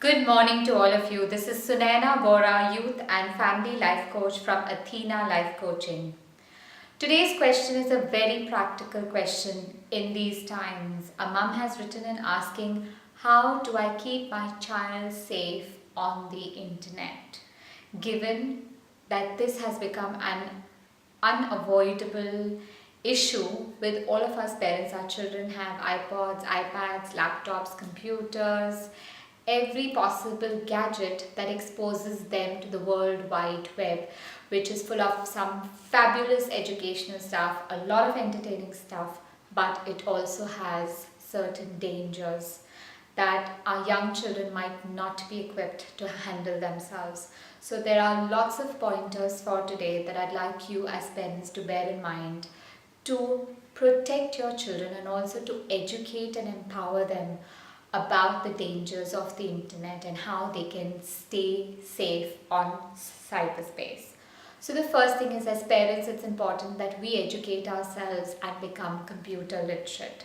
Good morning to all of you. This is Sunaina, Vohra, Youth and Family Life Coach from Athena Life Coaching. Today's question is a very practical question in these times. A mum has written in asking, how do I keep my child safe on the internet? Given that this has become an unavoidable issue with all of us parents. Our children have iPods, iPads, laptops, computers, every possible gadget that exposes them to the World Wide Web, which is full of some fabulous educational stuff, a lot of entertaining stuff, but it also has certain dangers that our young children might not be equipped to handle themselves. So there are lots of pointers for today that I'd like you as parents to bear in mind to protect your children and also to educate and empower them about the dangers of the internet and how they can stay safe on cyberspace. So the first thing is, as parents, it's important that we educate ourselves and become computer literate.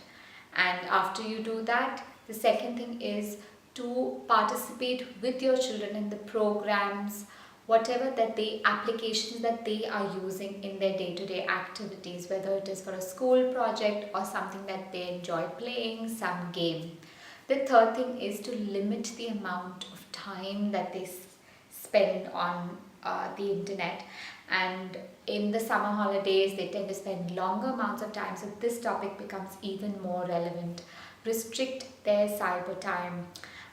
And after you do that, the second thing is to participate with your children in the programs, whatever that applications that they are using in their day-to-day activities, whether it is for a school project or something that they enjoy playing, some game. The third thing is to limit the amount of time that they spend on the internet. And in the summer holidays, they tend to spend longer amounts of time. So this topic becomes even more relevant. Restrict their cyber time.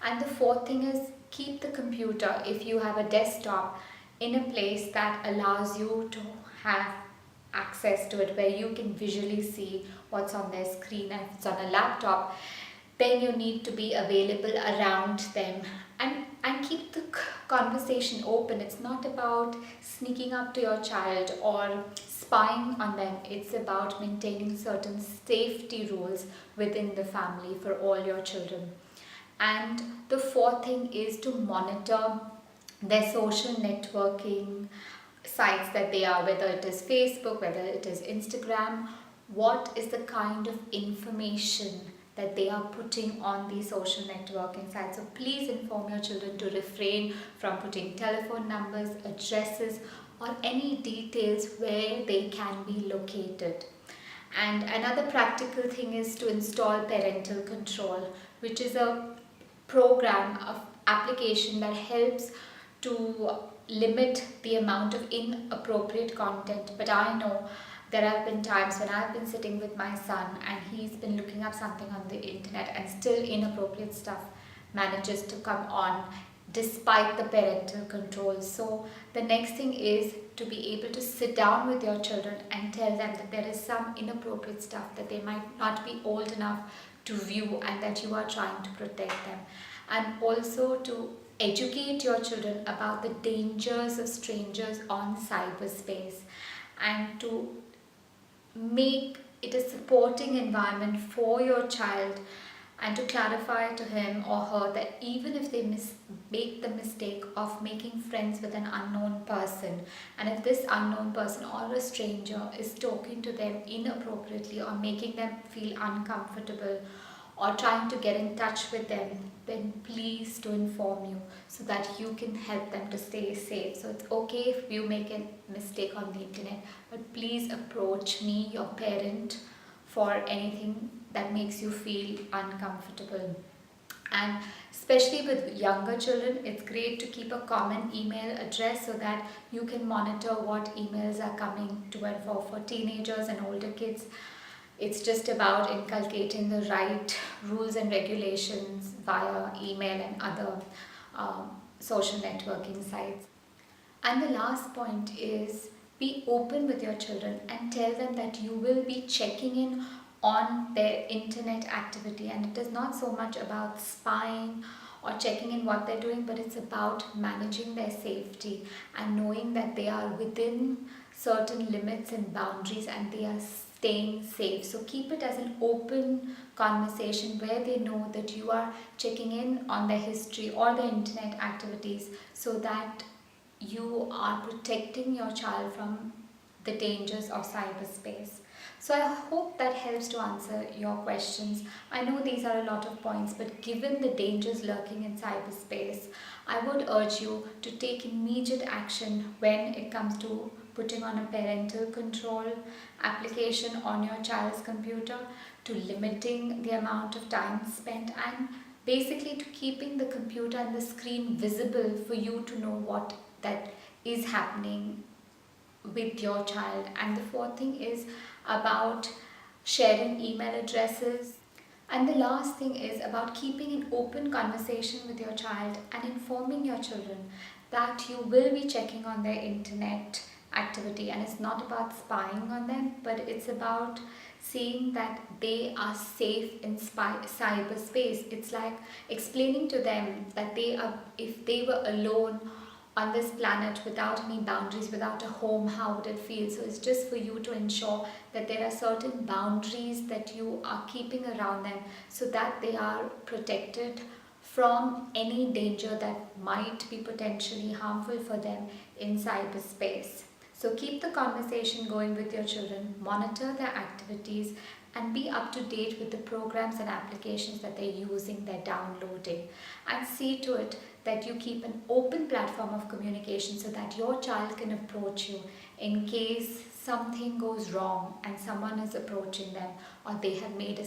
And the fourth thing is keep the computer, if you have a desktop, in a place that allows you to have access to it, where you can visually see what's on their screen. And if it's on a laptop, then you need to be available around them and keep the conversation open. It's not about sneaking up to your child or spying on them. It's about maintaining certain safety rules within the family for all your children. And the fourth thing is to monitor their social networking sites that they are, whether it is Facebook, whether it is Instagram. What is the kind of information that they are putting on these social networking sites? So please inform your children to refrain from putting telephone numbers, addresses, or any details where they can be located. And another practical thing is to install parental control, which is a program of application that helps to limit the amount of inappropriate content. But I know there have been times when I've been sitting with my son and he's been looking up something on the internet and still inappropriate stuff manages to come on despite the parental control. So the next thing is to be able to sit down with your children and tell them that there is some inappropriate stuff that they might not be old enough to view and that you are trying to protect them. And also to educate your children about the dangers of strangers on cyberspace and to make it a supporting environment for your child, and to clarify to him or her that even if they make the mistake of making friends with an unknown person, and if this unknown person or a stranger is talking to them inappropriately or making them feel uncomfortable or trying to get in touch with them, then please to inform you so that you can help them to stay safe. So it's okay if you make a mistake on the internet, but please approach me, your parent, for anything that makes you feel uncomfortable. And especially with younger children, it's great to keep a common email address so that you can monitor what emails are coming to and for teenagers and older kids. It's just about inculcating the right rules and regulations via email and other social networking sites. And the last point is be open with your children and tell them that you will be checking in on their internet activity. And it is not so much about spying or checking in what they're doing, but it's about managing their safety and knowing that they are within certain limits and boundaries and they are staying safe. So keep it as an open conversation where they know that you are checking in on their history or their internet activities so that you are protecting your child from the dangers of cyberspace. So I hope that helps to answer your questions. I know these are a lot of points, but given the dangers lurking in cyberspace, I would urge you to take immediate action when it comes to putting on a parental control application on your child's computer, to limiting the amount of time spent, and basically to keeping the computer and the screen visible for you to know what that is happening with your child. And the fourth thing is about sharing email addresses. And the last thing is about keeping an open conversation with your child and informing your children that you will be checking on their internet activity. And it's not about spying on them, but it's about seeing that they are safe in cyberspace. It's like explaining to them that they are, if they were alone on this planet without any boundaries, without a home, how would it feel? So it's just for you to ensure that there are certain boundaries that you are keeping around them so that they are protected from any danger that might be potentially harmful for them in cyberspace. So keep the conversation going with your children, monitor their activities, and be up to date with the programs and applications that they're using, they're downloading. And see to it that you keep an open platform of communication so that your child can approach you in case something goes wrong and someone is approaching them or they have made a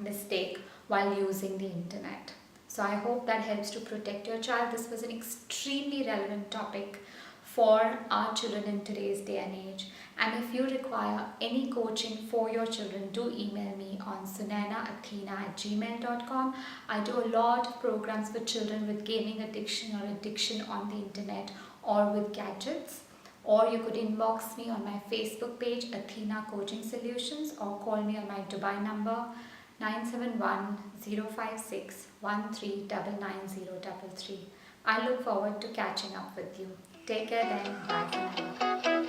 mistake while using the internet. So I hope that helps to protect your child. This was an extremely relevant topic for our children in today's day and age. And if you require any coaching for your children, do email me on sunainaathena@gmail.com. I do a lot of programs for children with gaming addiction or addiction on the internet or with gadgets. Or you could inbox me on my Facebook page, Athena Coaching Solutions, or call me on my Dubai number 971-056-1399-033. I look forward to catching up with you. Take care then. Bye for now.